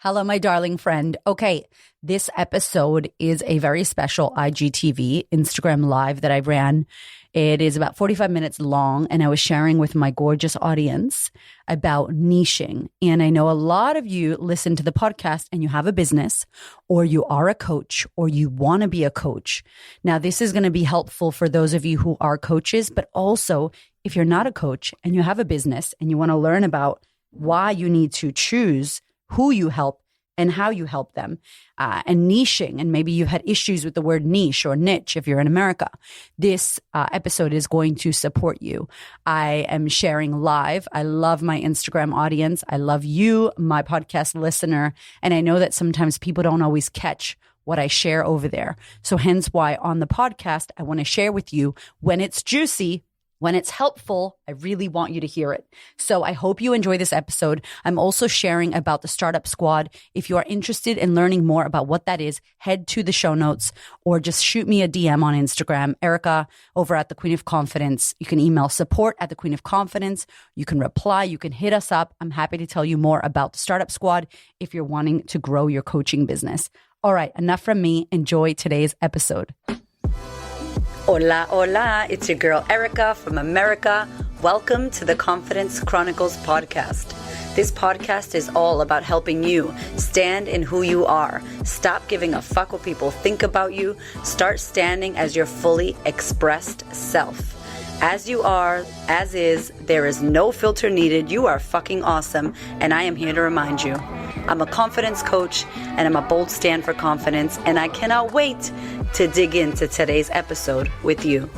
Hello, my darling friend. Okay, this episode is a very special IGTV, Instagram Live that I ran. It is about 45 minutes long, and I was sharing with my gorgeous audience about niching. And I know a lot of you listen to the podcast and you have a business, or you are a coach, or you want to be a coach. Now, this is going to be helpful for those of you who are coaches, but also if you're not a coach and you have a business and you want to learn about why you need to choose who you help and how you help them, and niching. And maybe you've had issues with the word niche or niche if you're in America. This episode is going to support you. I am sharing live. I love my Instagram audience. I love you, my podcast listener. And I know that sometimes people don't always catch what I share over there. So hence why on the podcast, I want to share with you when it's juicy, when it's helpful. I really want you to hear it. So I hope you enjoy this episode. I'm also sharing about the Startup Squad. If you are interested in learning more about what that is, head to the show notes or just shoot me a DM on Instagram, Erica over at The Queen of Confidence. You can email support at The Queen of Confidence. You can reply. You can hit us up. I'm happy to tell you more about the Startup Squad if you're wanting to grow your coaching business. All right, enough from me. Enjoy today's episode. Hola, hola. It's your girl, Erica from America. Welcome to the Confidence Chronicles podcast. This podcast is all about helping you stand in who you are. Stop giving a fuck what people think about you. Start standing as your fully expressed self. As you are, as is, there is no filter needed. You are fucking awesome, and I am here to remind you. I'm a confidence coach, and I'm a bold stand for confidence, and I cannot wait to dig into today's episode with you.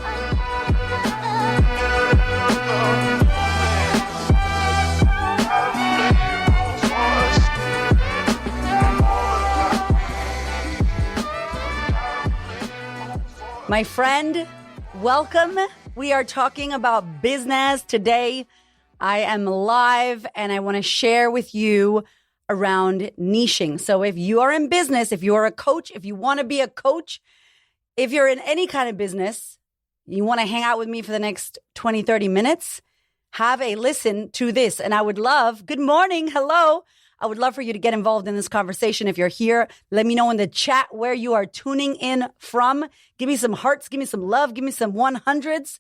My friend, welcome. We are talking about business today. I am live and I want to share with you around niching. So if you are in business, if you are a coach, if you want to be a coach, if you're in any kind of business, you want to hang out with me for the next 20, 30 minutes, have a listen to this. And I would love, good morning, hello. I would love for you to get involved in this conversation. If you're here, let me know in the chat where you are tuning in from. Give me some hearts, give me some love, give me some 100s.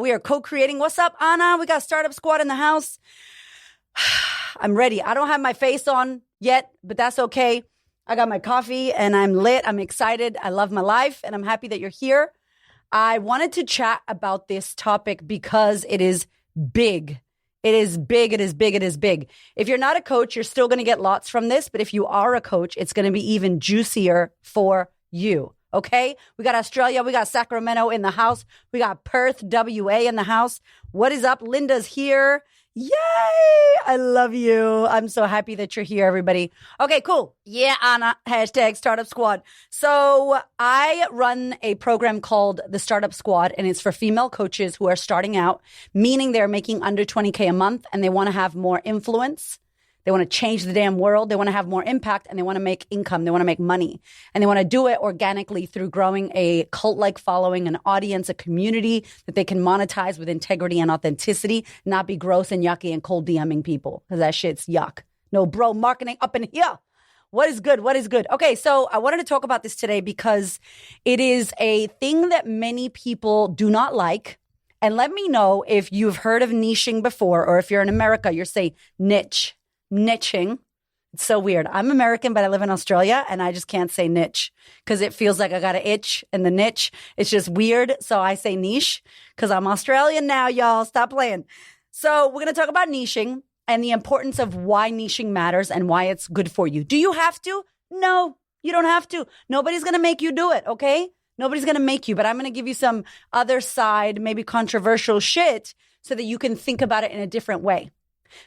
We are co-creating. What's up, Anna? We got Startup Squad in the house. I'm ready. I don't have my face on yet, but that's okay. I got my coffee and I'm lit. I'm excited. I love my life and I'm happy that you're here. I wanted to chat about this topic because it is big. It is big. It is big. It is big. If you're not a coach, you're still going to get lots from this. But if you are a coach, it's going to be even juicier for you. Okay? We got Australia. We got Sacramento in the house. We got Perth, WA in the house. What is up? Linda's here. Yay! I love you. I'm so happy that you're here, everybody. Okay, cool. Yeah, Anna, hashtag Startup Squad. So I run a program called the Startup Squad, and it's for female coaches who are starting out, meaning they're making under 20K a month and they want to have more influence. They want to change the damn world. They want to have more impact and they want to make income. They want to make money and they want to do it organically through growing a cult-like following, an audience, a community that they can monetize with integrity and authenticity, not be gross and yucky and cold DMing people because that shit's yuck. No bro marketing up in here. What is good? What is good? Okay, so I wanted to talk about this today because it is a thing that many people do not like. And let me know if you've heard of niching before, or if you're in America, you're saying niche. Niching. It's so weird. I'm American, but I live in Australia and I just can't say niche because it feels like I got an itch in the niche. It's just weird. So I say niche because I'm Australian now, y'all. Stop playing. So we're going to talk about niching and the importance of why niching matters and why it's good for you. Do you have to? No, you don't have to. Nobody's going to make you do it. Okay. Nobody's going to make you, but I'm going to give you some other side, maybe controversial shit so that you can think about it in a different way.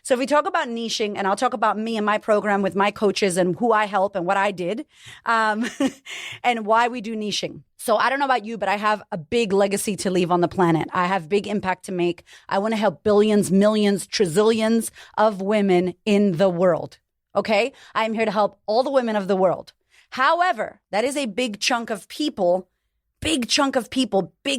So if we talk about niching, and I'll talk about me and my program with my coaches and who I help and what I did, and why we do niching. So I don't know about you, but I have a big legacy to leave on the planet. I have big impact to make. I want to help billions, millions, trillions of women in the world. Okay? I am here to help all the women of the world. However, that is a big chunk of people, big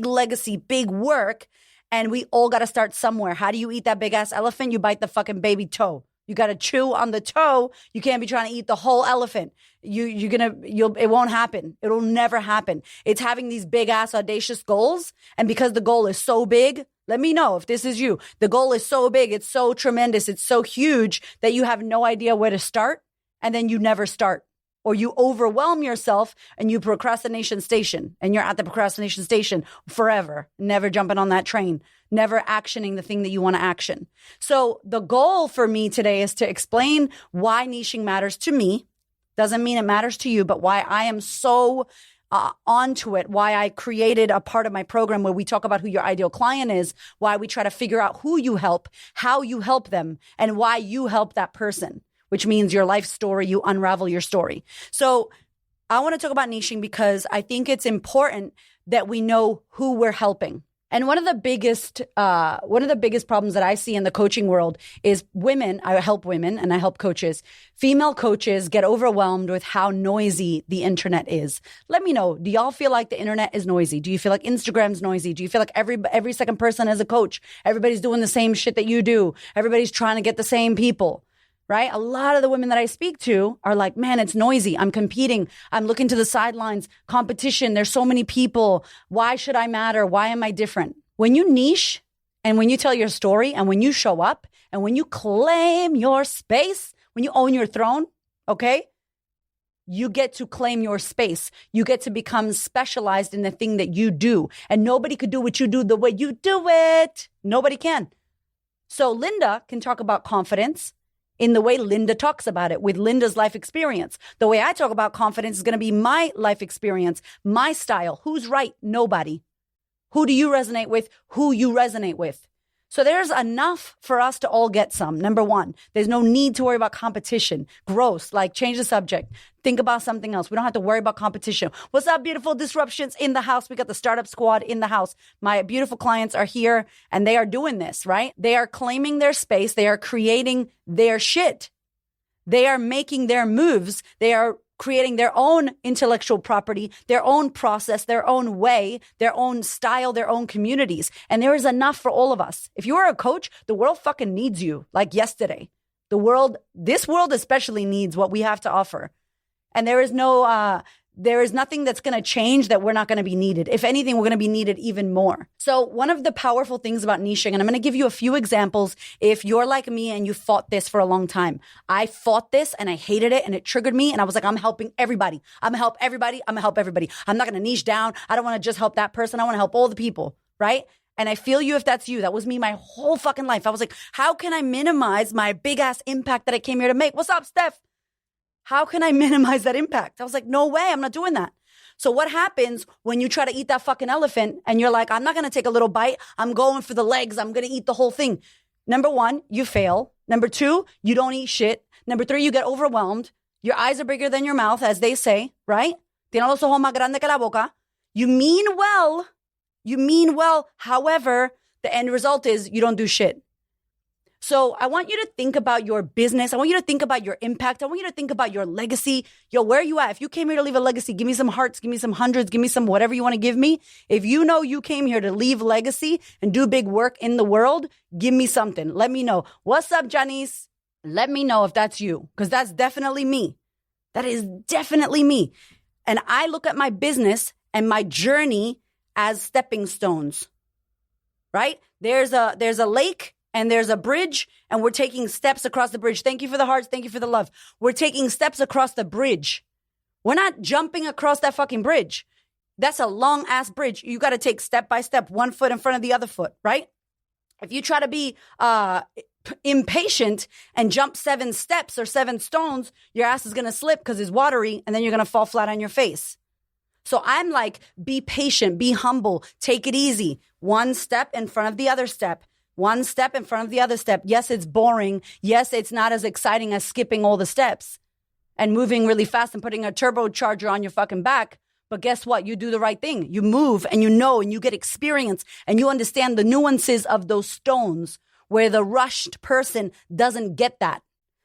legacy, big work. And we all got to start somewhere. How do you eat that big ass elephant? You bite the fucking baby toe. You got to chew on the toe. You can't be trying to eat the whole elephant. It won't happen. It'll never happen. It's having these big ass audacious goals. And because the goal is so big, let me know if this is you. The goal is so big. It's so tremendous. It's so huge that you have no idea where to start. And then you never start. Or you overwhelm yourself and you procrastination station, and you're at the procrastination station forever, never jumping on that train, never actioning the thing that you want to action. So the goal for me today is to explain why niching matters to me. Doesn't mean it matters to you, but why I am so onto it, why I created a part of my program where we talk about who your ideal client is, why we try to figure out who you help, how you help them, and why you help that person, which means your life story, you unravel your story. So I want to talk about niching because I think it's important that we know who we're helping. And one of the biggest problems that I see in the coaching world is women. I help women and I help coaches. Female coaches get overwhelmed with how noisy the internet is. Let me know. Do y'all feel like the internet is noisy? Do you feel like Instagram's noisy? Do you feel like every second person is a coach? Everybody's doing the same shit that you do. Everybody's trying to get the same people. Right? A lot of the women that I speak to are like, man, it's noisy. I'm competing. I'm looking to the sidelines. Competition. There's so many people. Why should I matter? Why am I different? When you niche and when you tell your story and when you show up and when you claim your space, when you own your throne, okay, you get to claim your space. You get to become specialized in the thing that you do. And nobody could do what you do the way you do it. Nobody can. So Linda can talk about confidence in the way Linda talks about it with Linda's life experience. The way I talk about confidence is going to be my life experience, my style. Who's right? Nobody. Who do you resonate with? Who you resonate with. So there's enough for us to all get some. Number one, there's no need to worry about competition. Gross, like change the subject. Think about something else. We don't have to worry about competition. What's up, beautiful disruptions in the house? We got the startup squad in the house. My beautiful clients are here and they are doing this, right? They are claiming their space. They are creating their shit. They are making their moves. They are creating their own intellectual property, their own process, their own way, their own style, their own communities. And there is enough for all of us. If you are a coach, the world fucking needs you like yesterday. This world especially needs what we have to offer. And there is nothing that's going to change that we're not going to be needed. If anything, we're going to be needed even more. So one of the powerful things about niching, and I'm going to give you a few examples if you're like me and you fought this for a long time. I fought this and I hated it and it triggered me. And I was like, I'm helping everybody. I'm going to help everybody. I'm going to help everybody. I'm not going to niche down. I don't want to just help that person. I want to help all the people, right? And I feel you if that's you. That was me my whole fucking life. I was like, how can I minimize my big ass impact that I came here to make? What's up, Steph? How can I minimize that impact? I was like, no way, I'm not doing that. So what happens when you try to eat that fucking elephant and you're like, I'm not going to take a little bite. I'm going for the legs. I'm going to eat the whole thing. Number one, you fail. Number two, you don't eat shit. Number three, you get overwhelmed. Your eyes are bigger than your mouth, as they say, right? Tiene los ojos más grandes que la boca. You mean well. However, the end result is you don't do shit. So I want you to think about your business. I want you to think about your impact. I want you to think about your legacy. Yo, where are you at? If you came here to leave a legacy, give me some hearts, give me some hundreds, give me some whatever you want to give me. If you know you came here to leave legacy and do big work in the world, give me something. Let me know. What's up, Janice? Let me know if that's you, because that's definitely me. That is definitely me. And I look at my business and my journey as stepping stones, right? There's a lake. And there's a bridge, and we're taking steps across the bridge. Thank you for the hearts. Thank you for the love. We're taking steps across the bridge. We're not jumping across that fucking bridge. That's a long ass bridge. You got to take step by step, one foot in front of the other foot, right? If you try to be impatient and jump 7 steps or 7 stones, your ass is going to slip because it's watery, and then you're going to fall flat on your face. So I'm like, be patient, be humble, take it easy. One step in front of the other step. One step in front of the other step. Yes, it's boring. Yes, it's not as exciting as skipping all the steps and moving really fast and putting a turbocharger on your fucking back. But guess what? You do the right thing. You move and you know and you get experience and you understand the nuances of those stones where the rushed person doesn't get that.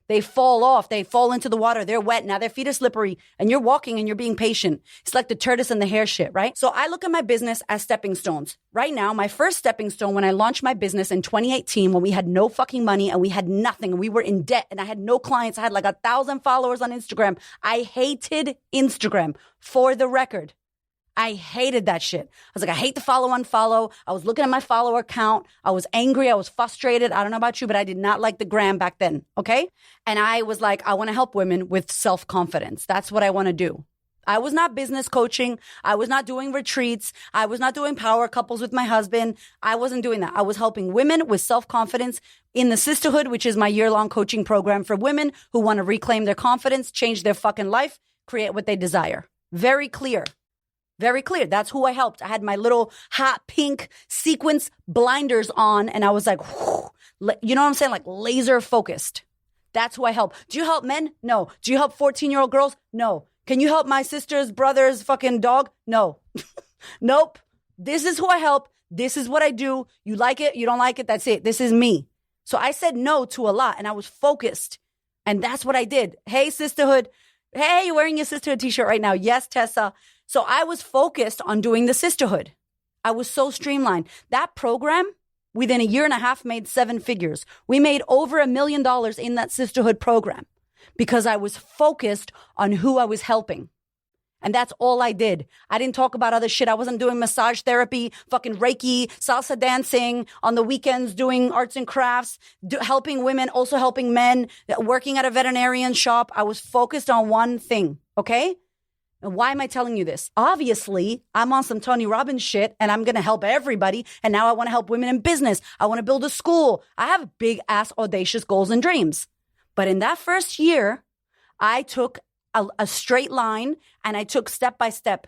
They fall off. They fall into the water. They're wet. Now their feet are slippery and you're walking and you're being patient. It's like the tortoise and the hare shit, right? So I look at my business as stepping stones. Right now, my first stepping stone when I launched my business in 2018, when we had no fucking money and we had nothing and we were in debt and I had no clients. I had like 1,000 followers on Instagram. I hated Instagram, for the record. I hated that shit. I was like, I hate to follow, unfollow. I was looking at my follower count. I was angry. I was frustrated. I don't know about you, but I did not like the gram back then. Okay. And I was like, I want to help women with self-confidence. That's what I want to do. I was not business coaching. I was not doing retreats. I was not doing power couples with my husband. I wasn't doing that. I was helping women with self-confidence in the Sisterhood, which is my year-long coaching program for women who want to reclaim their confidence, change their fucking life, create what they desire. Very clear. Very clear. That's who I helped. I had my little hot pink sequence blinders on and I was like, whew, you know what I'm saying? Like laser focused. That's who I help. Do you help men? No. Do you help 14-year-old girls? No. Can you help my sister's brother's fucking dog? No. Nope. This is who I help. This is what I do. You like it? You don't like it? That's it. This is me. So I said no to a lot and I was focused. And that's what I did. Hey, Sisterhood. Hey, you're wearing your Sisterhood t-shirt right now. Yes, Tessa. So I was focused on doing the Sisterhood. I was so streamlined. That program, within a year and a half, made 7 figures. We made over $1 million in that Sisterhood program because I was focused on who I was helping. And that's all I did. I didn't talk about other shit. I wasn't doing massage therapy, fucking Reiki, salsa dancing, on the weekends doing arts and crafts, helping women, also helping men, working at a veterinarian shop. I was focused on one thing, okay? And why am I telling you this? Obviously, I'm on some Tony Robbins shit and I'm going to help everybody. And now I want to help women in business. I want to build a school. I have big ass audacious goals and dreams. But in that first year, I took a straight line and I took step by step.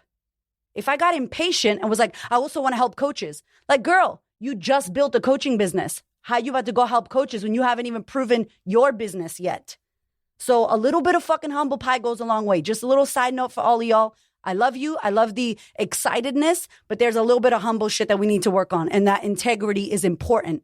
If I got impatient and was like, I also want to help coaches. Like, girl, you just built a coaching business. How you about to go help coaches when you haven't even proven your business yet? So a little bit of fucking humble pie goes a long way. Just a little side note for all of y'all. I love you. I love the excitedness, but there's a little bit of humble shit that we need to work on. And that integrity is important.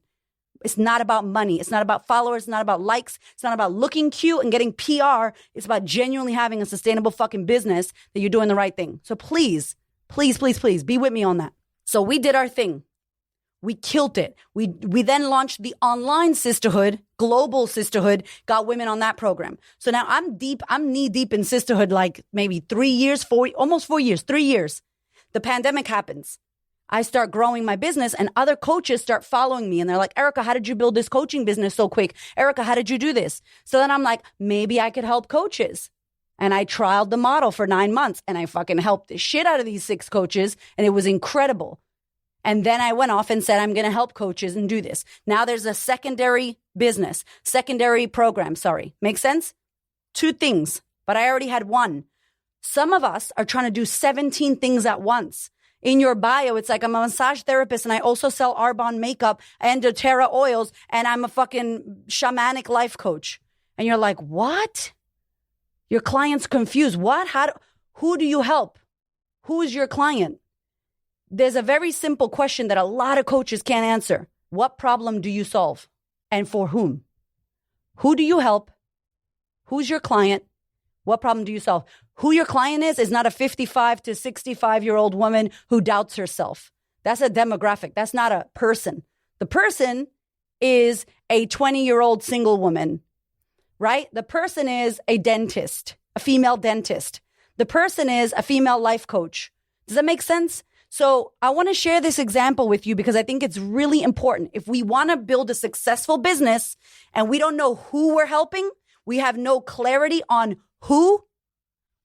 It's not about money. It's not about followers. It's not about likes. It's not about looking cute and getting PR. It's about genuinely having a sustainable fucking business that you're doing the right thing. So please, please, please, please be with me on that. So we did our thing. We killed it. We then launched the online Sisterhood, global Sisterhood, got women on that program. So now I'm knee deep in Sisterhood, like maybe 3 years, almost 4 years, 3 years. The pandemic happens. I start growing my business and other coaches start following me and they're like, Erica, how did you build this coaching business so quick? Erica, how did you do this? So then I'm like, maybe I could help coaches. And I trialed the model for 9 months and I fucking helped the shit out of these 6 coaches and it was incredible. And then I went off and said, I'm going to help coaches and do this. Now there's a secondary program. Make sense? 2 things, but I already had 1. Some of us are trying to do 17 things at once. In your bio, it's like I'm a massage therapist and I also sell Arbonne makeup and doTERRA oils and I'm a fucking shamanic life coach. And you're like, what? Your client's confused. What? Who do you help? Who is your client? There's a very simple question that a lot of coaches can't answer. What problem do you solve? And for whom? Who do you help? Who's your client? What problem do you solve? Who your client is not a 55 to 65-year-old woman who doubts herself. That's a demographic. That's not a person. The person is a 20-year-old single woman, right? The person is a dentist, a female dentist. The person is a female life coach. Does that make sense? So I want to share this example with you because I think it's really important. If we want to build a successful business and we don't know who we're helping, we have no clarity on who,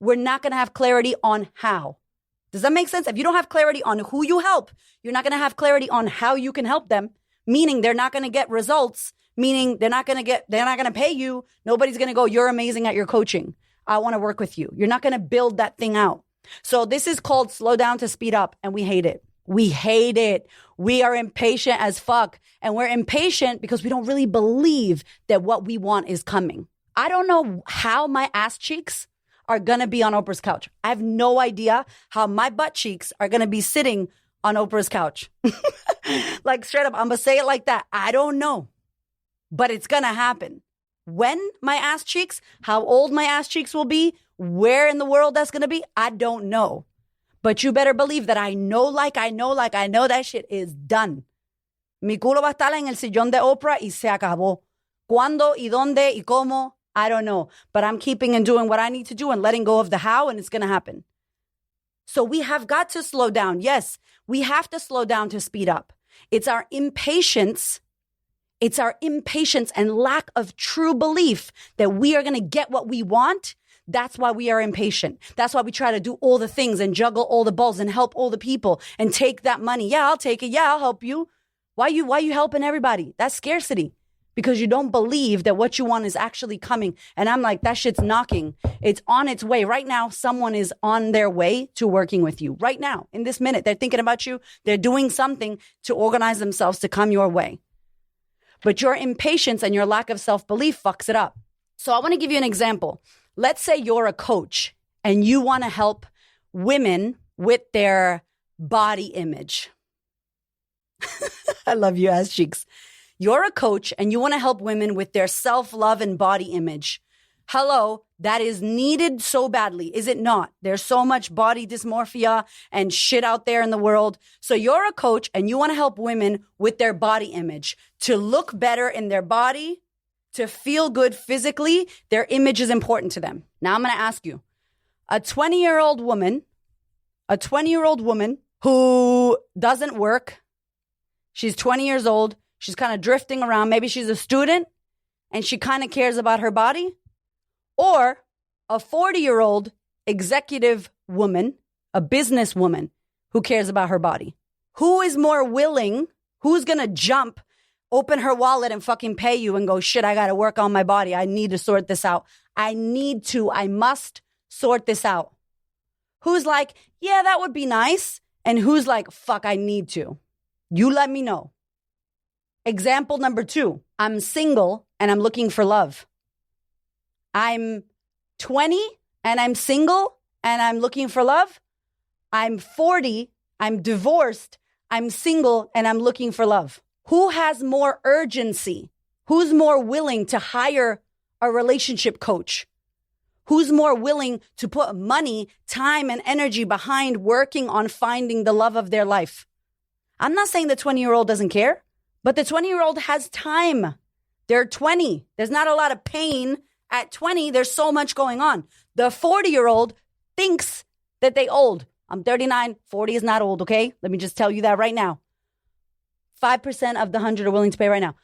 we're not going to have clarity on how. Does that make sense? If you don't have clarity on who you help, you're not going to have clarity on how you can help them, meaning they're not going to get results, meaning they're not going to pay you. Nobody's going to go, you're amazing at your coaching. I want to work with you. You're not going to build that thing out. So this is called slow down to speed up, and we hate it. We hate it. We are impatient as fuck. And we're impatient because we don't really believe that what we want is coming. I don't know how my ass cheeks are going to be on Oprah's couch. I have no idea how my butt cheeks are going to be sitting on Oprah's couch. Like straight up, I'm going to say it like that. I don't know, but it's going to happen. When my ass cheeks, how old my ass cheeks will be, where in the world that's going to be, I don't know. But you better believe that I know that shit is done. Mi culo va a estar en el sillón de Oprah y se acabó. Cuándo y dónde y cómo, I don't know. But I'm keeping and doing what I need to do and letting go of the how, and it's going to happen. So we have got to slow down. Yes, we have to slow down to speed up. It's our impatience. It's our impatience and lack of true belief that we are going to get what we want. That's why we are impatient. That's why we try to do all the things and juggle all the balls and help all the people and take that money. Yeah, I'll take it. Yeah, I'll help you. Why you helping everybody? That's scarcity, because you don't believe that what you want is actually coming. And I'm like, that shit's knocking. It's on its way. Right now, someone is on their way to working with you. Right now, in this minute, they're thinking about you. They're doing something to organize themselves to come your way. But your impatience and your lack of self-belief fucks it up. So I want to give you an example. Let's say you're a coach and you want to help women with their body image. I love you, ass cheeks. You're a coach and you want to help women with their self-love and body image. Hello, that is needed so badly, is it not? There's so much body dysmorphia and shit out there in the world. So you're a coach and you want to help women with their body image, to look better in their body, to feel good physically. Their image is important to them. Now I'm going to ask you, a 20-year-old woman who doesn't work, she's 20 years old, she's kind of drifting around, maybe she's a student and she kind of cares about her body, or a 40-year-old executive woman, a businesswoman who cares about her body. Who is more willing? Who's going to jump, open her wallet and fucking pay you and go, shit, I got to work on my body. I need to sort this out. I must sort this out. Who's like, yeah, that would be nice. And who's like, fuck, I need to. You let me know. Example number 2, I'm single and I'm looking for love. I'm 20 and I'm single and I'm looking for love. I'm 40, I'm divorced, I'm single and I'm looking for love. Who has more urgency? Who's more willing to hire a relationship coach? Who's more willing to put money, time, and energy behind working on finding the love of their life? I'm not saying the 20-year-old doesn't care, but the 20-year-old has time. They're 20. There's not a lot of pain. At 20, there's so much going on. The 40-year-old thinks that they old. I'm 39. 40 is not old, okay? Let me just tell you that right now. 5% of the 100 are willing to pay right now.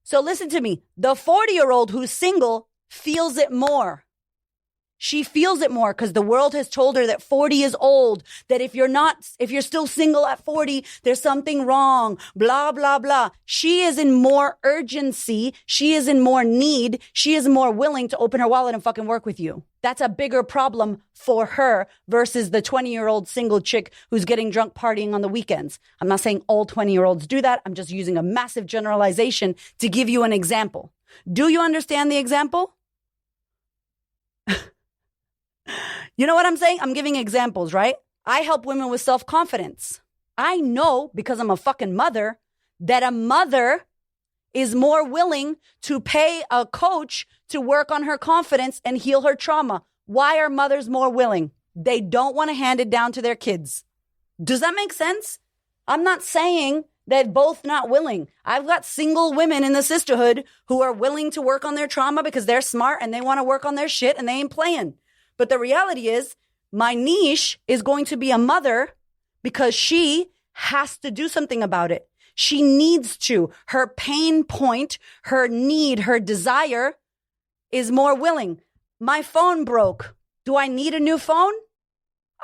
So listen to me. The 40-year-old who's single feels it more. She feels it more because the world has told her that 40 is old, that if you're still single at 40, there's something wrong, blah, blah, blah. She is in more urgency. She is in more need. She is more willing to open her wallet and fucking work with you. That's a bigger problem for her versus the 20-year-old single chick who's getting drunk partying on the weekends. I'm not saying all 20-year-olds do that. I'm just using a massive generalization to give you an example. Do you understand the example? You know what I'm saying? I'm giving examples, right? I help women with self-confidence. I know, because I'm a fucking mother, that a mother is more willing to pay a coach to work on her confidence and heal her trauma. Why are mothers more willing? They don't want to hand it down to their kids. Does that make sense? I'm not saying they're both not willing. I've got single women in the sisterhood who are willing to work on their trauma because they're smart and they want to work on their shit and they ain't playing. But the reality is, my niche is going to be a mother because she has to do something about it. She needs to. Her pain point, her need, her desire is more willing. My phone broke. Do I need a new phone?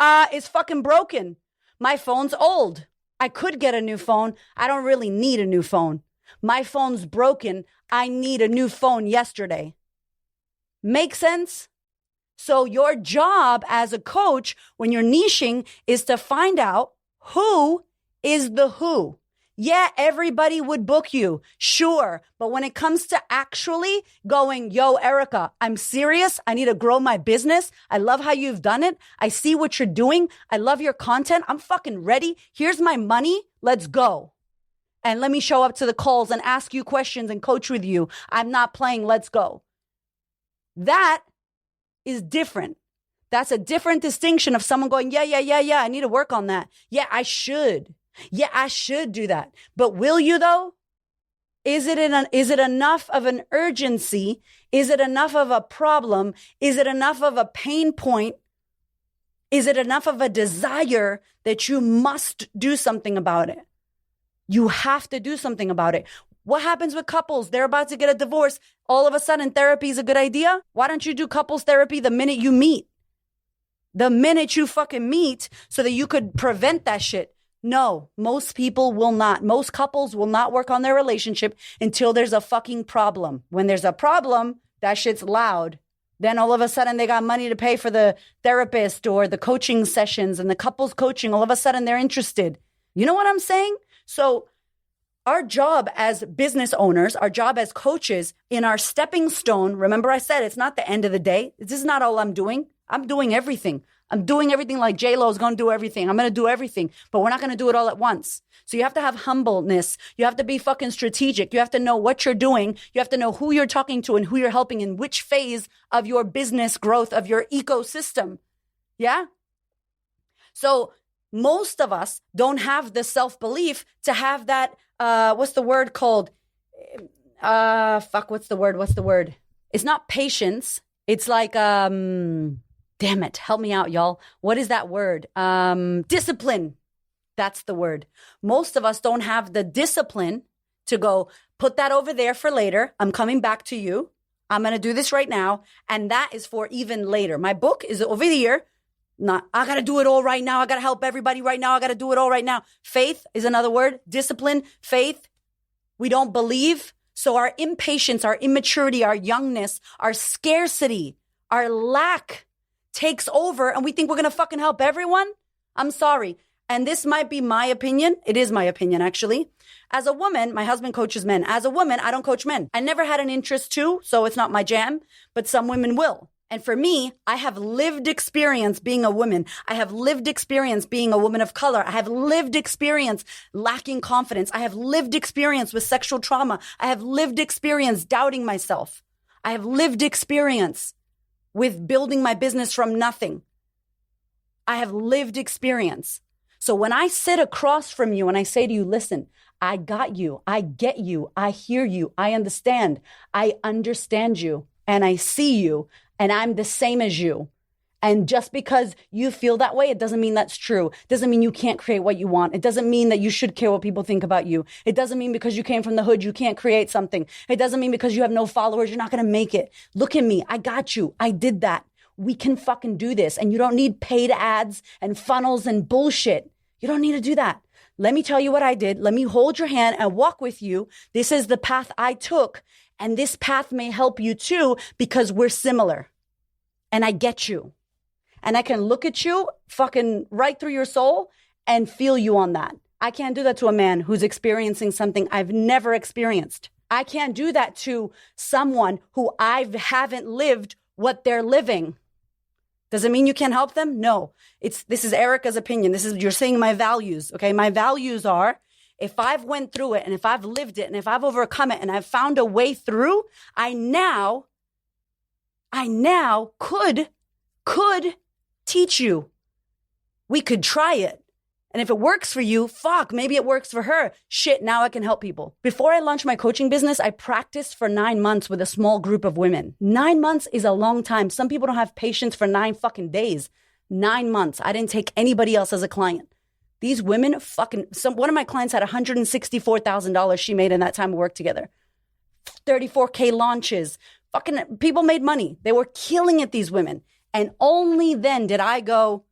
It's fucking broken. My phone's old. I could get a new phone. I don't really need a new phone. My phone's broken. I need a new phone yesterday. Make sense? So your job as a coach, when you're niching, is to find out who is the who. Yeah, everybody would book you, sure. But when it comes to actually going, yo, Erica, I'm serious. I need to grow my business. I love how you've done it. I see what you're doing. I love your content. I'm fucking ready. Here's my money. Let's go. And let me show up to the calls and ask you questions and coach with you. I'm not playing. Let's go. That is different. That's a different distinction of someone going, yeah, I need to work on that. Yeah, I should. Yeah, I should do that. But will you though? Is it enough of an urgency? Is it enough of a problem? Is it enough of a pain point? Is it enough of a desire that you must do something about it? You have to do something about it. What happens with couples? They're about to get a divorce. All of a sudden, therapy is a good idea. Why don't you do couples therapy the minute you meet? The minute you fucking meet so that you could prevent that shit. No, most people will not. Most couples will not work on their relationship until there's a fucking problem. When there's a problem, that shit's loud. Then all of a sudden they got money to pay for the therapist or the coaching sessions and the couples coaching. All of a sudden they're interested. You know what I'm saying? So our job as business owners, our job as coaches in our stepping stone, remember I said it's not the end of the day. This is not all I'm doing. I'm doing everything. I'm doing everything like J-Lo is going to do everything. I'm going to do everything, but we're not going to do it all at once. So you have to have humbleness. You have to be fucking strategic. You have to know what you're doing. You have to know who you're talking to and who you're helping in which phase of your business growth, of your ecosystem. Yeah? So most of us don't have the self-belief to have that, what's the word called? What's the word? It's not patience. It's like, damn it. Help me out, y'all. What is that word? Discipline. That's the word. Most of us don't have the discipline to go, put that over there for later. I'm coming back to you. I'm going to do this right now. And that is for even later. My book is over here. I got to do it all right now. I got to help everybody right now. I got to do it all right now. Faith is another word. Discipline, faith. We don't believe. So our impatience, our immaturity, our youngness, our scarcity, our lack takes over and we think we're going to fucking help everyone. I'm sorry. And this might be my opinion. It is my opinion, actually. As a woman, my husband coaches men. As a woman, I don't coach men. I never had an interest to, so it's not my jam, but some women will. And for me, I have lived experience being a woman. I have lived experience being a woman of color. I have lived experience lacking confidence. I have lived experience with sexual trauma. I have lived experience doubting myself. I have lived experience with building my business from nothing. I have lived experience. So when I sit across from you and I say to you, listen, I got you, I get you, I hear you, I understand you, and I see you, and I'm the same as you. And just because you feel that way, it doesn't mean that's true. It doesn't mean you can't create what you want. It doesn't mean that you should care what people think about you. It doesn't mean because you came from the hood, you can't create something. It doesn't mean because you have no followers, you're not going to make it. Look at me. I got you. I did that. We can fucking do this. And you don't need paid ads and funnels and bullshit. You don't need to do that. Let me tell you what I did. Let me hold your hand and walk with you. This is the path I took. And this path may help you too because we're similar. And I get you. And I can look at you fucking right through your soul and feel you on that. I can't do that to a man who's experiencing something I've never experienced. I can't do that to someone who I haven't lived what they're living. Does it mean you can't help them? No. This is Erica's opinion. You're saying my values. Okay. My values are, if I've went through it and if I've lived it and if I've overcome it and I've found a way through, I now could teach you. We could try it. And if it works for you, fuck, maybe it works for her. Shit, now I can help people. Before I launched my coaching business, I practiced for 9 months with a small group of women. 9 months is a long time. Some people don't have patience for 9 fucking days. 9 months. I didn't take anybody else as a client. These women one of my clients had $164,000 she made in that time we worked together. 34K launches. Fucking people made money. They were killing it, these women. And only then did I go,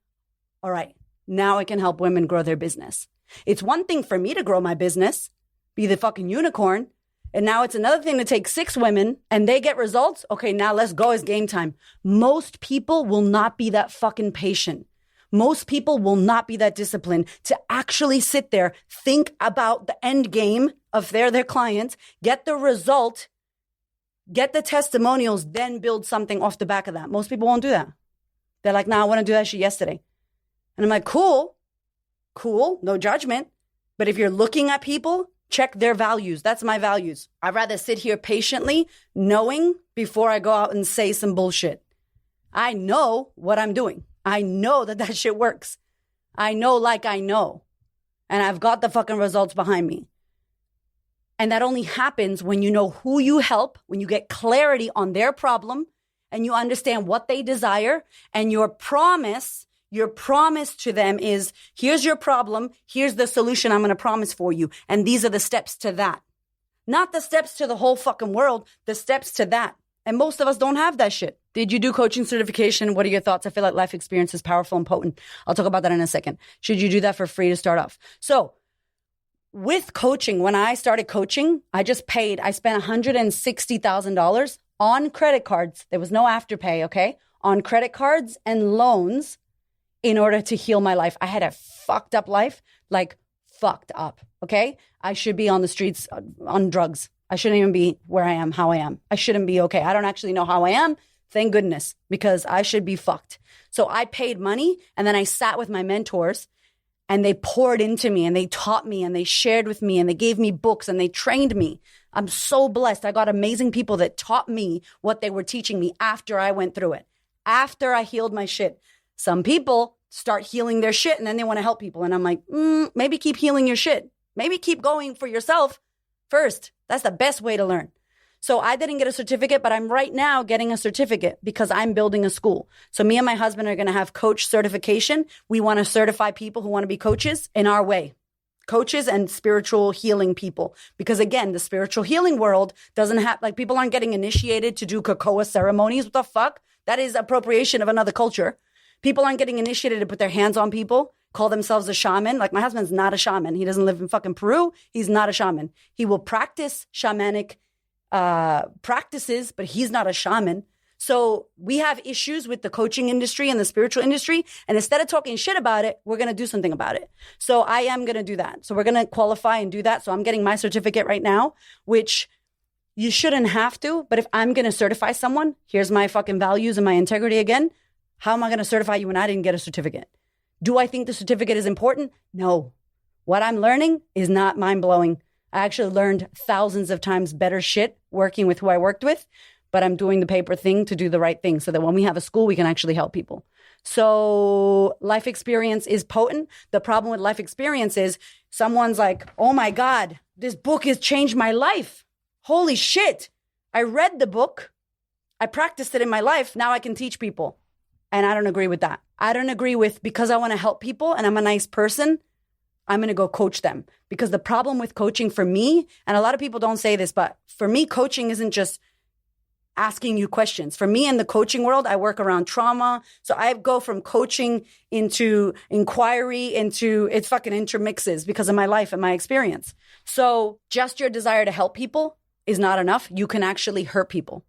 all right, now I can help women grow their business. It's one thing for me to grow my business, be the fucking unicorn. And now it's another thing to take 6 women and they get results. Okay, now let's go. It's game time. Most people will not be that fucking patient. Most people will not be that disciplined to actually sit there, think about the end game of their clients, get the result, get the testimonials, then build something off the back of that. Most people won't do that. They're like, nah, I want to do that shit yesterday. And I'm like, cool, no judgment. But if you're looking at people Check their values. That's my values. I'd rather sit here patiently knowing before I go out and say some bullshit. I know what I'm doing. I know that shit works. I know like I know. And I've got the fucking results behind me. And that only happens when you know who you help, when you get clarity on their problem and you understand what they desire. And your promise to them is, here's your problem. Here's the solution I'm going to promise for you. And these are the steps to that. Not the steps to the whole fucking world, the steps to that. And most of us don't have that shit. Did you do coaching certification? What are your thoughts? I feel like life experience is powerful and potent. I'll talk about that in a second. Should you do that for free to start off? So with coaching, when I started coaching, I spent $160,000 on credit cards. There was no afterpay, okay? On credit cards and loans in order to heal my life. I had a fucked up life, like fucked up, okay? I should be on the streets on drugs. I shouldn't even be where I am, how I am. I shouldn't be okay. I don't actually know how I am. Thank goodness, because I should be fucked. So I paid money and then I sat with my mentors and they poured into me and they taught me and they shared with me and they gave me books and they trained me. I'm so blessed. I got amazing people that taught me what they were teaching me after I went through it, after I healed my shit. Some people start healing their shit and then they want to help people. And I'm like, maybe keep healing your shit. Maybe keep going for yourself first. That's the best way to learn. So I didn't get a certificate, but I'm right now getting a certificate because I'm building a school. So me and my husband are going to have coach certification. We want to certify people who want to be coaches in our way. Coaches and spiritual healing people. Because again, the spiritual healing world doesn't have, like, people aren't getting initiated to do cocoa ceremonies. What the fuck? That is appropriation of another culture. People aren't getting initiated to put their hands on people, call themselves a shaman. Like, my husband's not a shaman. He doesn't live in fucking Peru. He's not a shaman. He will practice shamanic practices, but he's not a shaman. So we have issues with the coaching industry and the spiritual industry. And instead of talking shit about it, we're going to do something about it. So I am going to do that. So we're going to qualify and do that. So I'm getting my certificate right now, which you shouldn't have to. But if I'm going to certify someone, here's my fucking values and my integrity again. How am I going to certify you when I didn't get a certificate? Do I think the certificate is important? No. What I'm learning is not mind-blowing. I actually learned thousands of times better shit working with who I worked with, but I'm doing the paper thing to do the right thing so that when we have a school, we can actually help people. So life experience is potent. The problem with life experience is someone's like, oh my God, this book has changed my life. Holy shit. I read the book. I practiced it in my life. Now I can teach people. And I don't agree with that. I don't agree with, because I want to help people and I'm a nice person, I'm going to go coach them. Because the problem with coaching for me, and a lot of people don't say this, but for me, coaching isn't just asking you questions. For me in the coaching world, I work around trauma. So I go from coaching into inquiry into, it fucking intermixes because of my life and my experience. So just your desire to help people is not enough. You can actually hurt people.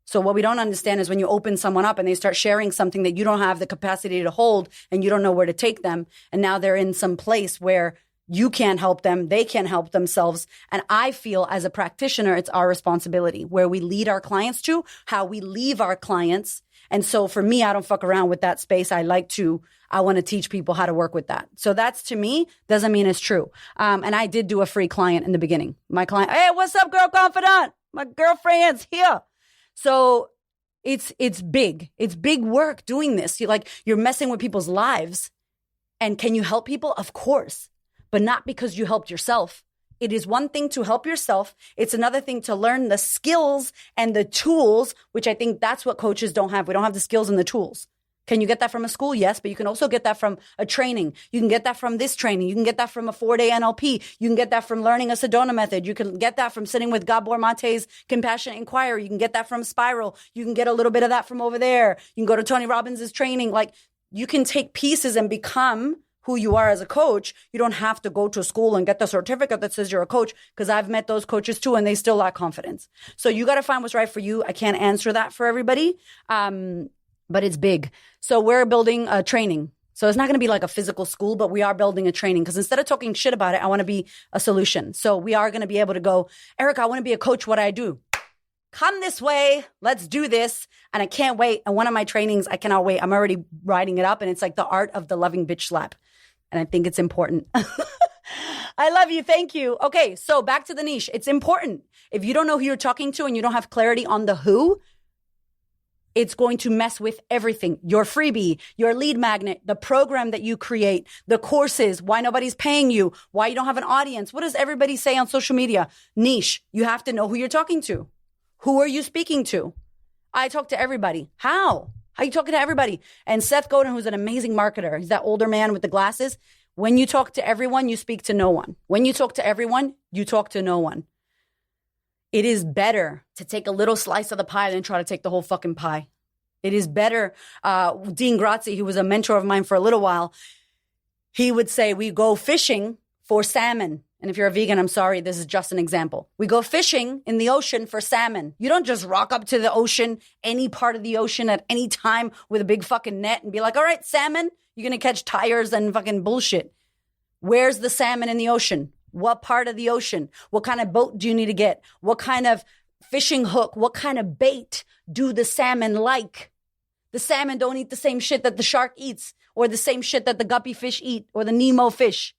So what we don't understand is when you open someone up and they start sharing something that you don't have the capacity to hold and you don't know where to take them. And now they're in some place where you can't help them. They can't help themselves. And I feel as a practitioner, it's our responsibility where we lead our clients to, how we leave our clients. And so for me, I don't fuck around with that space. I want to teach people how to work with that. So that's, to me, doesn't mean it's true. And I did do a free client in the beginning. My client, hey, what's up, girl confidant? My girlfriend's here. So it's big. It's big work doing this. You're messing with people's lives. And can you help people? Of course, but not because you helped yourself. It is one thing to help yourself. It's another thing to learn the skills and the tools, which I think that's what coaches don't have. We don't have the skills and the tools. Can you get that from a school? Yes, but you can also get that from a training. You can get that from this training. You can get that from a 4-day NLP. You can get that from learning a Sedona method. You can get that from sitting with Gabor Mate's Compassionate Inquiry. You can get that from Spiral. You can get a little bit of that from over there. You can go to Tony Robbins' training. You can take pieces and become who you are as a coach. You don't have to go to school and get the certificate that says you're a coach, because I've met those coaches too and they still lack confidence. So you got to find what's right for you. I can't answer that for everybody. But it's big. So we're building a training. So it's not going to be like a physical school, but we are building a training, because instead of talking shit about it, I want to be a solution. So we are going to be able to go, Erica, I want to be a coach. What do I do? Come this way. Let's do this. And I can't wait. And one of my trainings, I cannot wait. I'm already writing it up, and it's like the art of the loving bitch slap. And I think it's important. I love you. Thank you. Okay, so back to the niche. It's important. If you don't know who you're talking to and you don't have clarity on the who, it's going to mess with everything. Your freebie, your lead magnet, the program that you create, the courses, why nobody's paying you, why you don't have an audience. What does everybody say on social media? Niche. You have to know who you're talking to. Who are you speaking to? I talk to everybody. How? How are you talking to everybody? And Seth Godin, who's an amazing marketer, he's that older man with the glasses. When you talk to everyone, you speak to no one. When you talk to everyone, you talk to no one. It is better to take a little slice of the pie than try to take the whole fucking pie. It is better. Dean Grazzi, who was a mentor of mine for a little while, he would say, we go fishing for salmon. And if you're a vegan, I'm sorry, this is just an example. We go fishing in the ocean for salmon. You don't just rock up to the ocean, any part of the ocean at any time with a big fucking net and be like, all right, salmon, you're going to catch tires and fucking bullshit. Where's the salmon in the ocean? What part of the ocean? What kind of boat do you need to get? What kind of fishing hook? What kind of bait do the salmon like? The salmon don't eat the same shit that the shark eats or the same shit that the guppy fish eat or the Nemo fish.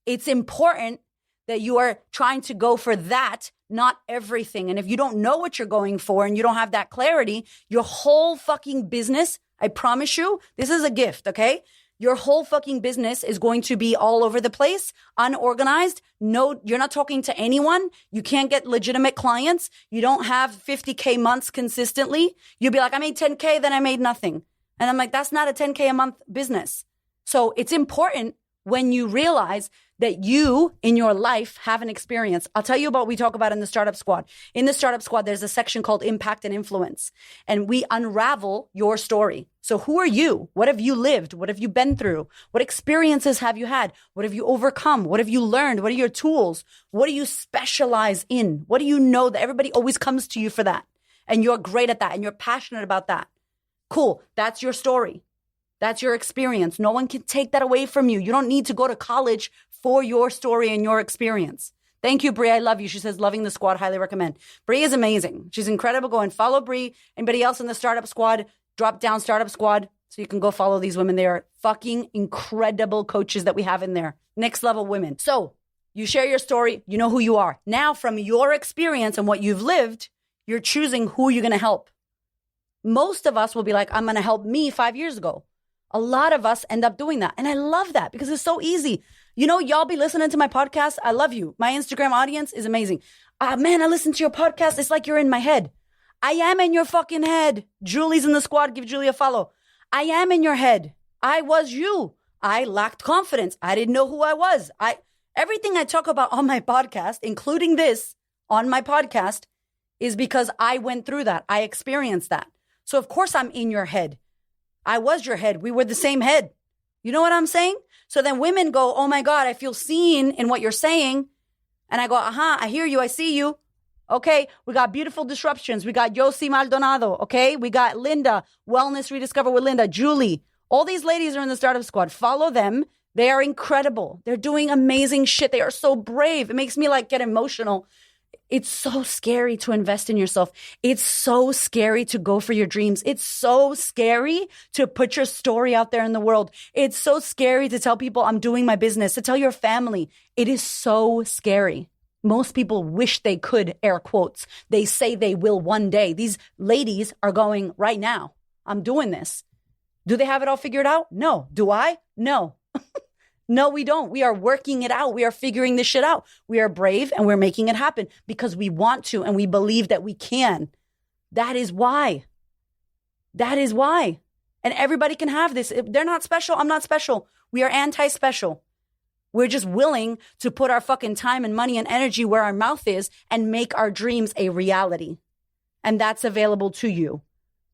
It's important that you are trying to go for that, not everything. And if you don't know what you're going for and you don't have that clarity, your whole fucking business, I promise you, this is a gift, okay? Your whole fucking business is going to be all over the place, unorganized. No, you're not talking to anyone. You can't get legitimate clients. You don't have 50K months consistently. You'll be like, I made 10K, then I made nothing. And I'm like, that's not a 10K a month business. So it's important when you realize that you in your life have an experience. I'll tell you about what we talk about in the Startup Squad. In the Startup Squad, there's a section called Impact and Influence, and we unravel your story. So who are you? What have you lived? What have you been through? What experiences have you had? What have you overcome? What have you learned? What are your tools? What do you specialize in? What do you know that everybody always comes to you for that? And you're great at that and you're passionate about that. Cool. That's your story. That's your experience. No one can take that away from you. You don't need to go to college for your story and your experience. Thank you, Brie. I love you. She says, loving the squad. Highly recommend. Brie is amazing. She's incredible. Go and follow Brie. Anybody else in the Startup Squad, drop down Startup Squad so you can go follow these women. They are fucking incredible coaches that we have in there. Next level women. So you share your story. You know who you are. Now, from your experience and what you've lived, you're choosing who you're going to help. Most of us will be like, I'm going to help me 5 years ago. A lot of us end up doing that. And I love that because it's so easy. You know, y'all be listening to my podcast. I love you. My Instagram audience is amazing. Man, I listen to your podcast. It's like you're in my head. I am in your fucking head. Julie's in the squad. Give Julie a follow. I am in your head. I was you. I lacked confidence. I didn't know who I was. Everything I talk about on my podcast, including this on my podcast, is because I went through that. I experienced that. So of course I'm in your head. I was your head. We were the same head. You know what I'm saying? So then women go, oh my God, I feel seen in what you're saying. And I go, I hear you. I see you. Okay. We got Beautiful Disruptions. We got Yossi Maldonado. Okay. We got Linda, Wellness Rediscovered with Linda, Julie. All these ladies are in the Startup Squad. Follow them. They are incredible. They're doing amazing shit. They are so brave. It makes me like get emotional. It's so scary to invest in yourself. It's so scary to go for your dreams. It's so scary to put your story out there in the world. It's so scary to tell people I'm doing my business, to tell your family. It is so scary. Most people wish they could, air quotes. They say they will one day. These ladies are going right now. I'm doing this. Do they have it all figured out? No. Do I? No. No, we don't. We are working it out. We are figuring this shit out. We are brave and we're making it happen because we want to and we believe that we can. That is why. That is why. And everybody can have this. If they're not special, I'm not special. We are anti-special. We're just willing to put our fucking time and money and energy where our mouth is and make our dreams a reality. And that's available to you.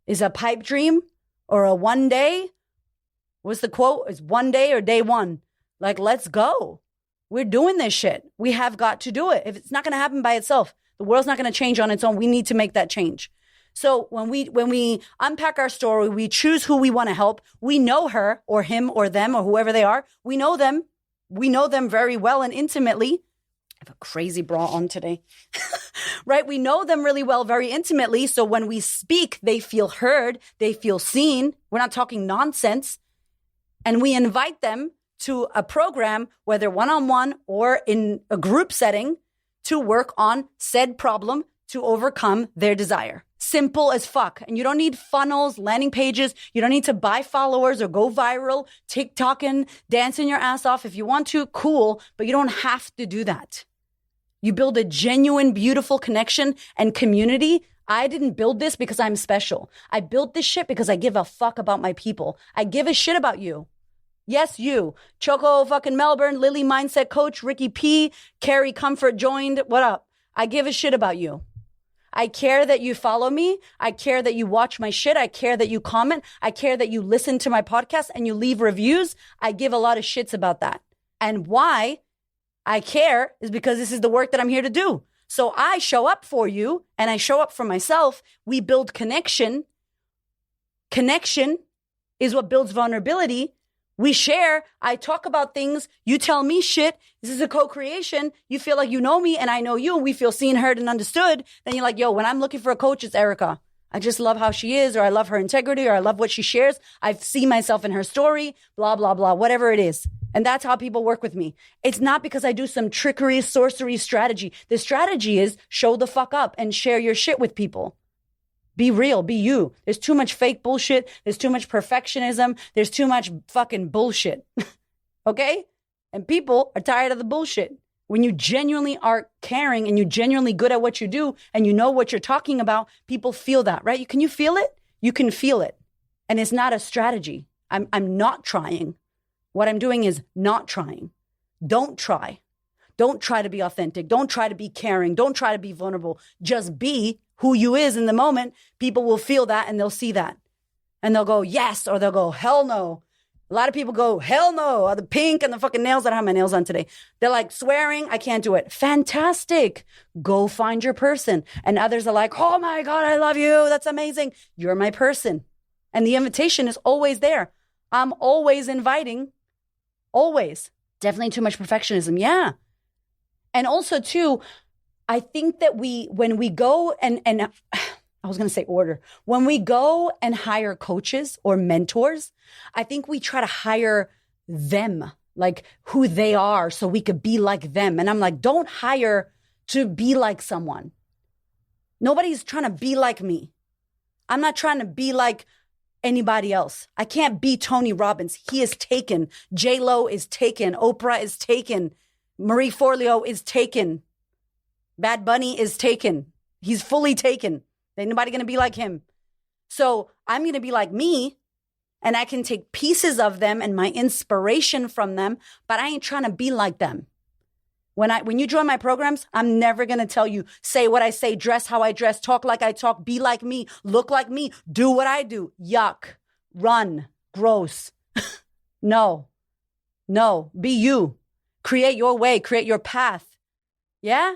Is a pipe dream or a one day? What's the quote? It's one day or day one. Like, let's go. We're doing this shit. We have got to do it. If it's not going to happen by itself, the world's not going to change on its own. We need to make that change. So when we unpack our story, we choose who we want to help. We know her or him or them or whoever they are. We know them. We know them very well and intimately. I have a crazy bra on today, right? We know them really well, very intimately. So when we speak, they feel heard. They feel seen. We're not talking nonsense. And we invite them to a program, whether one-on-one or in a group setting, to work on said problem to overcome their desire. Simple as fuck. And you don't need funnels, landing pages. You don't need to buy followers or go viral, TikToking, dancing your ass off. If you want to, cool, but you don't have to do that. You build a genuine, beautiful connection and community. I didn't build this because I'm special. I built this shit because I give a fuck about my people. I give a shit about you. Yes, you. Choco fucking Melbourne, Lily Mindset Coach, Ricky P, Carrie Comfort joined. What up? I give a shit about you. I care that you follow me. I care that you watch my shit. I care that you comment. I care that you listen to my podcast and you leave reviews. I give a lot of shits about that. And why I care is because this is the work that I'm here to do. So I show up for you and I show up for myself. We build connection. Connection is what builds vulnerability. We share. I talk about things. You tell me shit. This is a co-creation. You feel like you know me and I know you. We feel seen, heard, and understood. Then you're like, yo, when I'm looking for a coach, it's Erica. I just love how she is, or I love her integrity, or I love what she shares. I see myself in her story, blah, blah, blah, whatever it is. And that's how people work with me. It's not because I do some trickery, sorcery strategy. The strategy is show the fuck up and share your shit with people. Be real, be you. There's too much fake bullshit. There's too much perfectionism. There's too much fucking bullshit. Okay? And people are tired of the bullshit. When you genuinely are caring and you're genuinely good at what you do and you know what you're talking about, people feel that, right? Can you feel it? You can feel it. And it's not a strategy. I'm not trying. What I'm doing is not trying. Don't try. Don't try to be authentic. Don't try to be caring. Don't try to be vulnerable. Just be who you is in the moment. People will feel that and they'll see that. And they'll go, yes, or they'll go, hell no. A lot of people go, hell no. Or the pink and the fucking nails. I don't have my nails on today. They're like swearing, I can't do it. Fantastic. Go find your person. And others are like, oh my God, I love you. That's amazing. You're my person. And the invitation is always there. I'm always inviting. Always. Definitely too much perfectionism. Yeah. And also too, I think that when we go and I was going to say order, when we go and hire coaches or mentors, I think we try to hire them, like who they are, so we could be like them. And I'm like, don't hire to be like someone. Nobody's trying to be like me. I'm not trying to be like anybody else. I can't be Tony Robbins. He is taken. J-Lo is taken. Oprah is taken. Marie Forleo is taken. Bad Bunny is taken. He's fully taken. Ain't nobody going to be like him. So I'm going to be like me, and I can take pieces of them and my inspiration from them, but I ain't trying to be like them. When you join my programs, I'm never going to tell you, say what I say, dress how I dress, talk like I talk, be like me, look like me, do what I do. Yuck. Run. Gross. No. Be you. Create your way. Create your path. Yeah?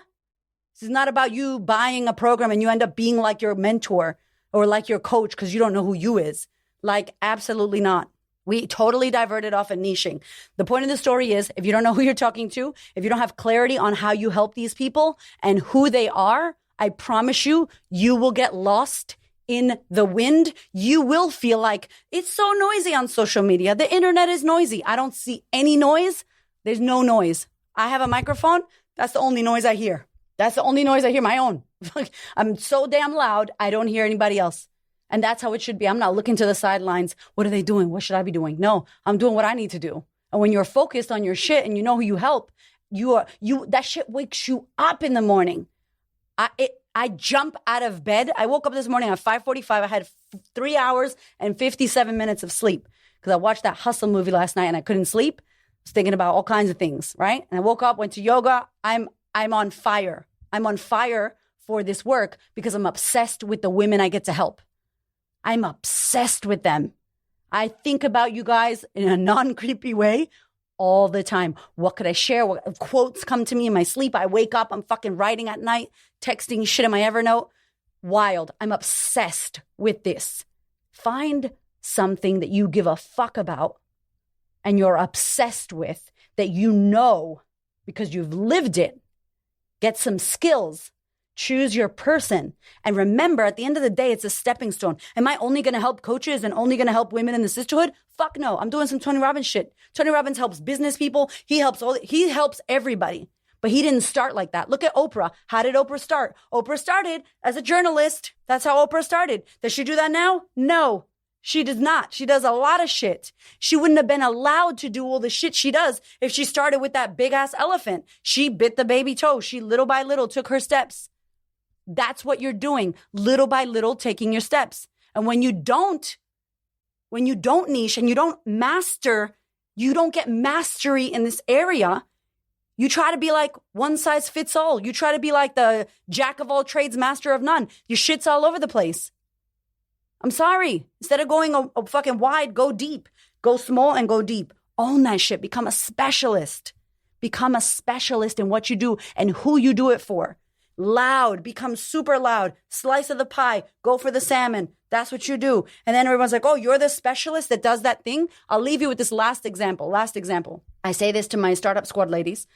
This is not about you buying a program and you end up being like your mentor or like your coach because you don't know who you is. Like, absolutely not. We totally diverted off and niching. The point of the story is, if you don't know who you're talking to, if you don't have clarity on how you help these people and who they are, I promise you, you will get lost in the wind. You will feel like it's so noisy on social media. The internet is noisy. I don't see any noise. There's no noise. I have a microphone. That's the only noise I hear. That's the only noise I hear, my own. I'm so damn loud, I don't hear anybody else. And that's how it should be. I'm not looking to the sidelines. What are they doing? What should I be doing? No, I'm doing what I need to do. And when you're focused on your shit and you know who you help, that shit wakes you up in the morning. I jump out of bed. I woke up this morning at 5:45. I had 3 hours and 57 minutes of sleep because I watched that Hustle movie last night and I couldn't sleep. I was thinking about all kinds of things, right? And I woke up, went to yoga. I'm on fire. I'm on fire for this work because I'm obsessed with the women I get to help. I'm obsessed with them. I think about you guys in a non-creepy way all the time. What could I share? What quotes come to me in my sleep? I wake up, I'm fucking writing at night, texting shit in my Evernote. Wild. I'm obsessed with this. Find something that you give a fuck about and you're obsessed with that you know because you've lived it. Get some skills. Choose your person. And remember, at the end of the day, it's a stepping stone. Am I only going to help coaches and only going to help women in the sisterhood? Fuck no. I'm doing some Tony Robbins shit. Tony Robbins helps business people. He helps everybody. But he didn't start like that. Look at Oprah. How did Oprah start? Oprah started as a journalist. That's how Oprah started. Does she do that now? No, she does not. She does a lot of shit. She wouldn't have been allowed to do all the shit she does if she started with that big ass elephant. She bit the baby toe. She little by little took her steps. That's what you're doing, little by little, taking your steps. And when you don't niche and you don't master, you don't get mastery in this area. You try to be like one size fits all. You try to be like the jack of all trades, master of none. Your shit's all over the place. I'm sorry. Instead of going a fucking wide, go deep. Go small and go deep. Own that shit. Become a specialist. Become a specialist in what you do and who you do it for. Loud, become super loud, slice of the pie, go for the salmon. That's what you do. And then everyone's like, oh, you're the specialist that does that thing. I'll leave you with this last example. I say this to my startup squad ladies.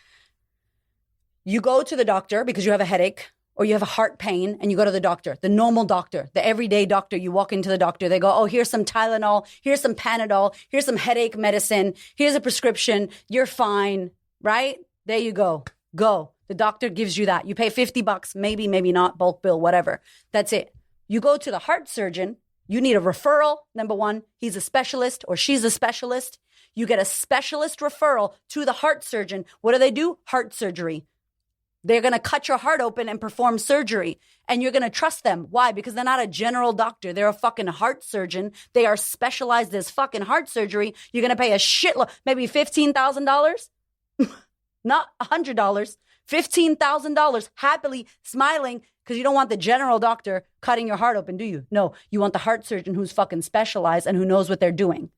You go to the doctor because you have a headache or you have a heart pain and you go to the doctor, the normal doctor, the everyday doctor. You walk into the doctor. They go, oh, here's some Tylenol. Here's some Panadol. Here's some headache medicine. Here's a prescription. You're fine, right? There you go. Go. The doctor gives you that. You pay $50, maybe, maybe not, bulk bill, whatever. That's it. You go to the heart surgeon. You need a referral. Number one, he's a specialist or she's a specialist. You get a specialist referral to the heart surgeon. What do? Heart surgery. They're going to cut your heart open and perform surgery. And you're going to trust them. Why? Because they're not a general doctor. They're a fucking heart surgeon. They are specialized as fucking heart surgery. You're going to pay a shitload, maybe $15,000, not $100. $15,000 happily smiling because you don't want the general doctor cutting your heart open, do you? No, you want the heart surgeon who's fucking specialized and who knows what they're doing.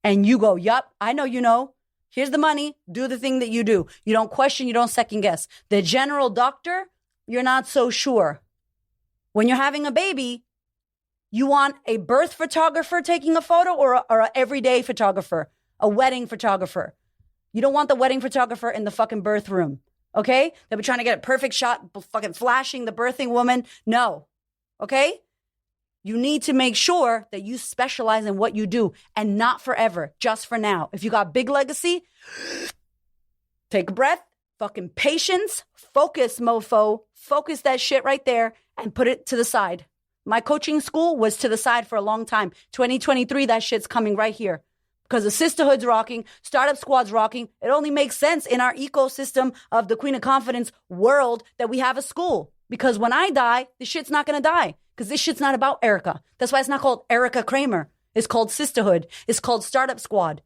And you go, yup, I know you know. Here's the money. Do the thing that you do. You don't question. You don't second guess. The general doctor, you're not so sure. When you're having a baby, you want a birth photographer taking a photo or an everyday photographer, a wedding photographer. You don't want the wedding photographer in the fucking birth room. Okay? They'll be trying to get a perfect shot, fucking flashing the birthing woman. No. Okay? You need to make sure that you specialize in what you do and not forever, just for now. If you got big legacy, take a breath, fucking patience, focus, mofo, focus that shit right there and put it to the side. My coaching school was to the side for a long time. 2023, that shit's coming right here. Because the sisterhood's rocking, startup squad's rocking. It only makes sense in our ecosystem of the Queen of Confidence world that we have a school. Because when I die, this shit's not going to die. Because this shit's not about Erica. That's why it's not called Erica Kramer. It's called Sisterhood. It's called Startup Squad.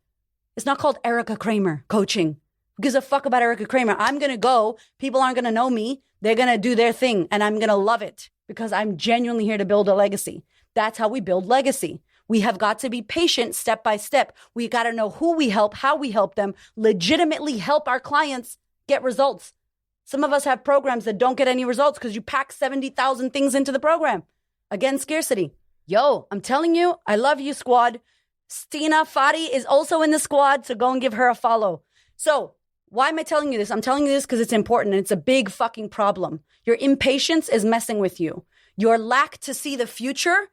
It's not called Erica Kramer Coaching. Who gives a fuck about Erica Kramer? I'm going to go. People aren't going to know me. They're going to do their thing. And I'm going to love it. Because I'm genuinely here to build a legacy. That's how we build legacy. We have got to be patient step by step. We got to know who we help, how we help them, legitimately help our clients get results. Some of us have programs that don't get any results because you pack 70,000 things into the program. Again, scarcity. Yo, I'm telling you, I love you, squad. Stina Fadi is also in the squad, so go and give her a follow. So why am I telling you this? I'm telling you this because it's important and it's a big fucking problem. Your impatience is messing with you. Your lack to see the future.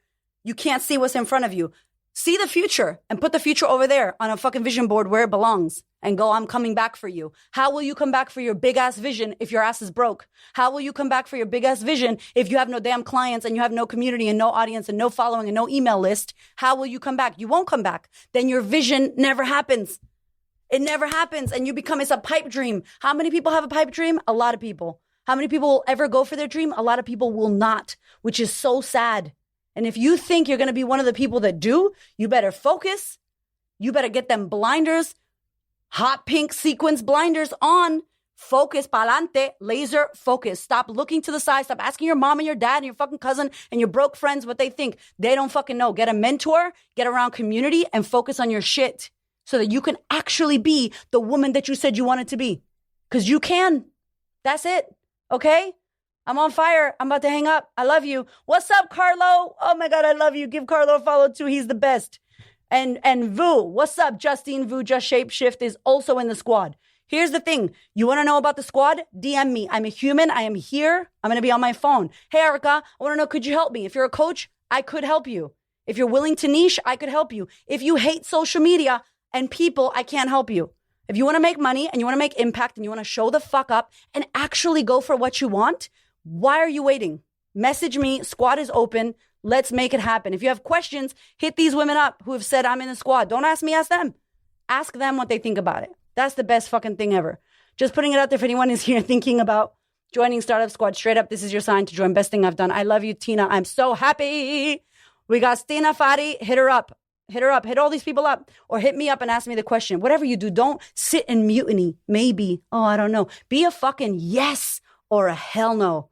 You can't see what's in front of you. See the future and put the future over there on a fucking vision board where it belongs and go, I'm coming back for you. How will you come back for your big ass vision if your ass is broke? How will you come back for your big ass vision if you have no damn clients and you have no community and no audience and no following and no email list? How will you come back? You won't come back. Then your vision never happens. It never happens. And you become, it's a pipe dream. How many people have a pipe dream? A lot of people. How many people will ever go for their dream? A lot of people will not, which is so sad. And if you think you're going to be one of the people that do, you better focus. You better get them blinders, hot pink sequence blinders on. Focus, pa'lante, laser focus. Stop looking to the side. Stop asking your mom and your dad and your fucking cousin and your broke friends what they think. They don't fucking know. Get a mentor, get around community, and focus on your shit so that you can actually be the woman that you said you wanted to be. Because you can. That's it. Okay? I'm on fire. I'm about to hang up. I love you. What's up, Carlo? Oh my God, I love you. Give Carlo a follow too. He's the best. And Vu, what's up? Justine Vu, Just Shapeshift is also in the squad. Here's the thing. You want to know about the squad? DM me. I'm a human. I am here. I'm going to be on my phone. Hey, Erica, I want to know, could you help me? If you're a coach, I could help you. If you're willing to niche, I could help you. If you hate social media and people, I can't help you. If you want to make money and you want to make impact and you want to show the fuck up and actually go for what you want, why are you waiting? Message me. Squad is open. Let's make it happen. If you have questions, hit these women up who have said I'm in the squad. Don't ask me, ask them. Ask them what they think about it. That's the best fucking thing ever. Just putting it out there if anyone is here thinking about joining Startup Squad. Straight up, this is your sign to join. Best thing I've done. I love you, Tina. I'm so happy. We got Stina Fadi. Hit her up. Hit her up. Hit all these people up. Or hit me up and ask me the question. Whatever you do, don't sit in mutiny. Maybe. Oh, I don't know. Be a fucking yes or a hell no.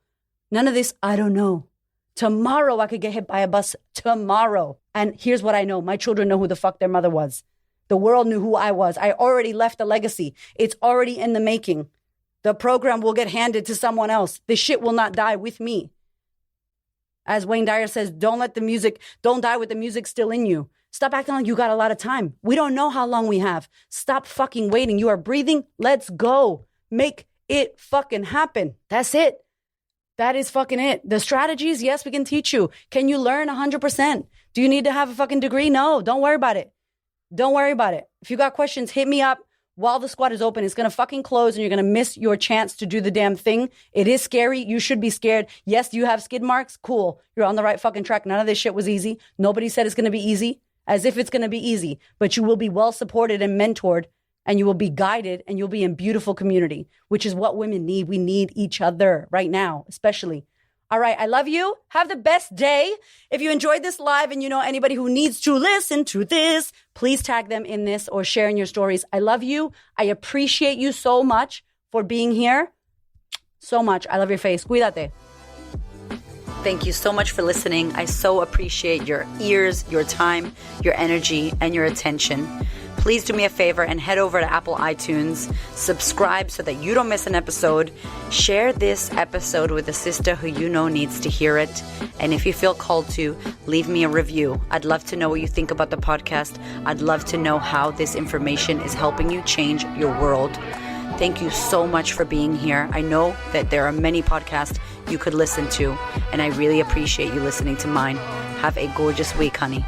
None of this, I don't know. Tomorrow I could get hit by a bus. Tomorrow. And here's what I know. My children know who the fuck their mother was. The world knew who I was. I already left a legacy. It's already in the making. The program will get handed to someone else. The shit will not die with me. As Wayne Dyer says, don't die with the music still in you. Stop acting like you got a lot of time. We don't know how long we have. Stop fucking waiting. You are breathing. Let's go. Make it fucking happen. That's it. That is fucking it. The strategies, yes, we can teach you. Can you learn 100%? Do you need to have a fucking degree? No, don't worry about it. Don't worry about it. If you got questions, hit me up while the squad is open. It's going to fucking close and you're going to miss your chance to do the damn thing. It is scary. You should be scared. Yes, you have skid marks. Cool. You're on the right fucking track. None of this shit was easy. Nobody said it's going to be easy, as if it's going to be easy. But you will be well supported and mentored, and you will be guided, and you'll be in beautiful community, which is what women need. We need each other right now, especially. All right. I love you. Have the best day. If you enjoyed this live and you know anybody who needs to listen to this, please tag them in this or share in your stories. I love you. I appreciate you so much for being here. So much. I love your face. Cuídate. Thank you so much for listening. I so appreciate your ears, your time, your energy, and your attention. Please do me a favor and head over to Apple iTunes, subscribe so that you don't miss an episode, share this episode with a sister who you know needs to hear it, and if you feel called to, leave me a review. I'd love to know what you think about the podcast. I'd love to know how this information is helping you change your world. Thank you so much for being here. I know that there are many podcasts you could listen to, and I really appreciate you listening to mine. Have a gorgeous week, honey.